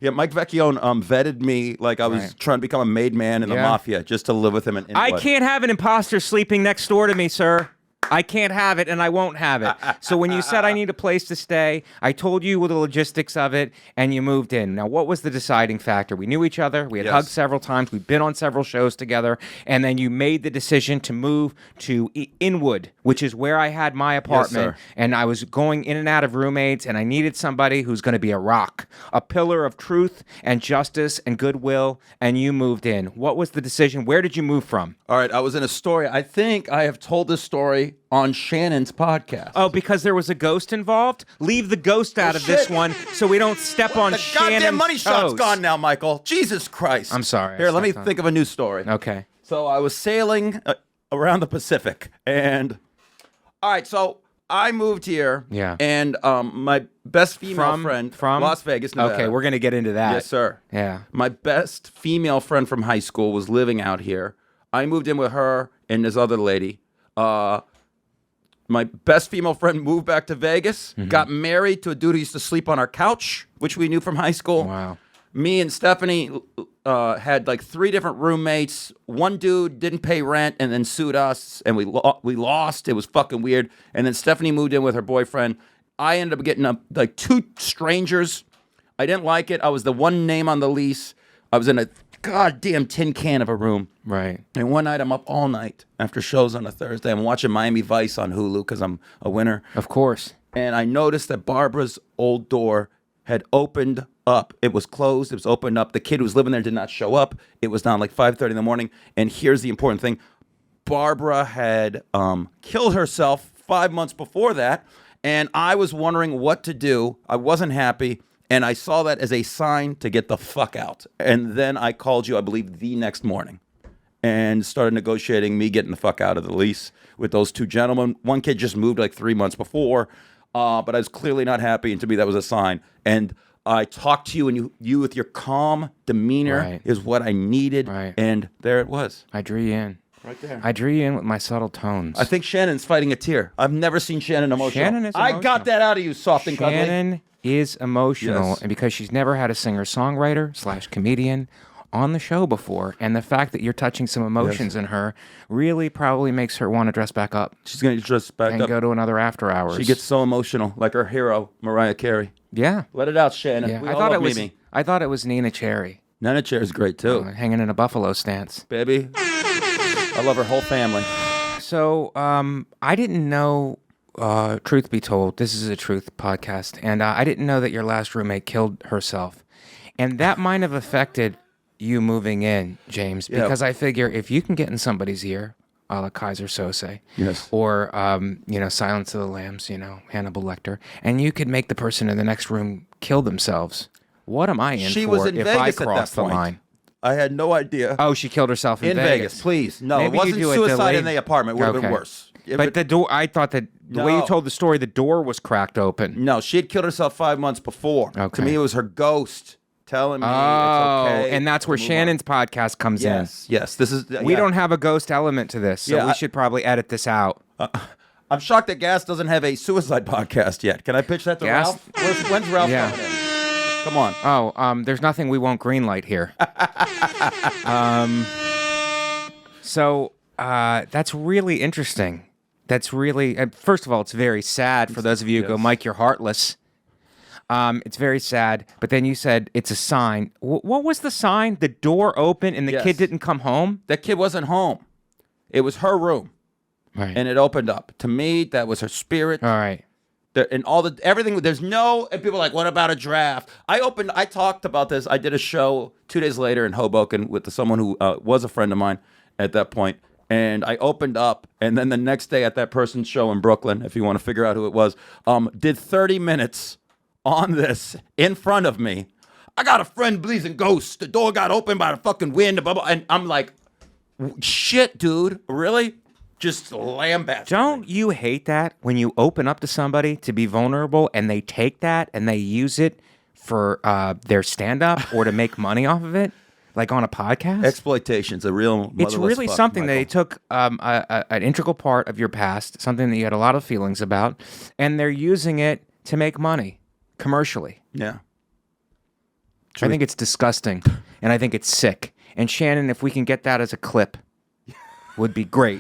Yeah, Mike Vecchione vetted me like I was trying to become a made man in the mafia just to live with him. I can't have an imposter sleeping next door to me, sir. I can't have it, and I won't have it. So when you said I need a place to stay, I told you the logistics of it, and you moved in. Now, what was the deciding factor? We knew each other. We had hugged several times. We've been on several shows together. And then you made the decision to move to Inwood, which is where I had my apartment. Yes, and I was going in and out of roommates, and I needed somebody who's going to be a rock, a pillar of truth and justice and goodwill, and you moved in. What was the decision? Where did you move from? All right, I was in a story. I think I have told this story on Shannon's podcast. Oh, because there was a ghost involved? Leave the ghost out of this one so we don't step on Shannon's toes. The goddamn money shot's gone now, Michael. Jesus Christ. I'm sorry. Here, let me think of a new story. Okay. So I was sailing around the Pacific, and all right, so I moved here. Yeah. And my best female friend from Las Vegas, Nevada. Okay, we're gonna get into that. Yes, sir. Yeah. My best female friend from high school was living out here. I moved in with her and this other lady. My best female friend moved back to Vegas, got married to a dude who used to sleep on our couch, which we knew from high school. Wow. Me and Stephanie had like 3 different roommates. One dude didn't pay rent and then sued us, and we lost. It was fucking weird. And then Stephanie moved in with her boyfriend. I ended up getting like 2 strangers. I didn't like it. I was the one name on the lease. I was in a goddamn tin can of a room. Right. And one night I'm up all night after shows on a Thursday. I'm watching Miami Vice on Hulu because I'm a winner. Of course. And I noticed that Barbara's old door had opened up. It was closed. It was opened up. The kid who was living there did not show up. It was down like 5:30 in the morning. And here's the important thing. Barbara had killed herself 5 months before that. And I was wondering what to do. I wasn't happy. And I saw that as a sign to get the fuck out. And then I called you, I believe, the next morning and started negotiating me getting the fuck out of the lease with those 2 gentlemen. One kid just moved like 3 months before, but I was clearly not happy. And to me, that was a sign. And I talked to you, and you with your calm demeanor is what I needed. Right. And there it was. I drew you in. Right there. I drew you in with my subtle tones. I think Shannon's fighting a tear. I've never seen Shannon emotional. Shannon is emotional. I got that out of you, soft and cuddly. Shannon is emotional, Yes. and because she's never had a singer-songwriter/comedian on the show before, and the fact that you're touching some emotions in her really probably makes her want to dress back up. She's going to dress back and up. go to another after hours. She gets so emotional, like her hero, Mariah Carey. Yeah. Let it out, Shannon. Yeah. We all love Mimi. I thought it was Nina Cherry. Nana Chair is great, too. Hanging in a buffalo stance. Baby. I love her whole family. So, I didn't know, truth be told, this is a truth podcast, and I didn't know that your last roommate killed herself. And that might have affected you moving in, James, because I figure if you can get in somebody's ear, a la Kaiser Sose, or, Silence of the Lambs, Hannibal Lecter, and you could make the person in the next room kill themselves. What am I in She for was in if Vegas I at cross that the point. line? I had no idea. Oh, she killed herself in Vegas. Please. No, Maybe it wasn't you do a suicide delayed- in the apartment. It would have been worse. But the door, I thought that the way you No. told the story, the door was cracked open. No, she had killed herself 5 months before. Okay. To me, it was her ghost telling me Oh, it's okay. and that's where to move Shannon's podcast comes in. Yes. This is. We don't have a ghost element to this, so we should probably edit this out. I'm shocked that Gas doesn't have a suicide podcast yet. Can I pitch that to Gas? Ralph? When's Ralph coming in? Come on. Oh, there's nothing we won't greenlight here. So that's really interesting. That's really, first of all, it's very sad for those of you who go, Mike, you're heartless. It's very sad. But then you said it's a sign. What was the sign? The door opened and the kid didn't come home? That kid wasn't home. It was her room. Right. And it opened up. To me, that was her spirit. All right. And everything, and people are like, what about a draft? I talked about this. I did a show 2 days later in Hoboken with someone who was a friend of mine at that point. And I opened up, and then the next day at that person's show in Brooklyn, if you want to figure out who it was, did 30 minutes on this in front of me. I got a friend believes in ghosts. The door got opened by the fucking wind, blah, blah. And I'm like, shit, dude, really? Just lambast. Don't you hate that when you open up to somebody to be vulnerable and they take that and they use it for their stand-up or to make money off of it? Like on a podcast? Exploitation's a real It's really fuck, something Michael. that they took an integral part of your past, something that you had a lot of feelings about, and they're using it to make money commercially. Yeah. I think it's disgusting, and I think it's sick. And Shannon, if we can get that as a clip, would be great.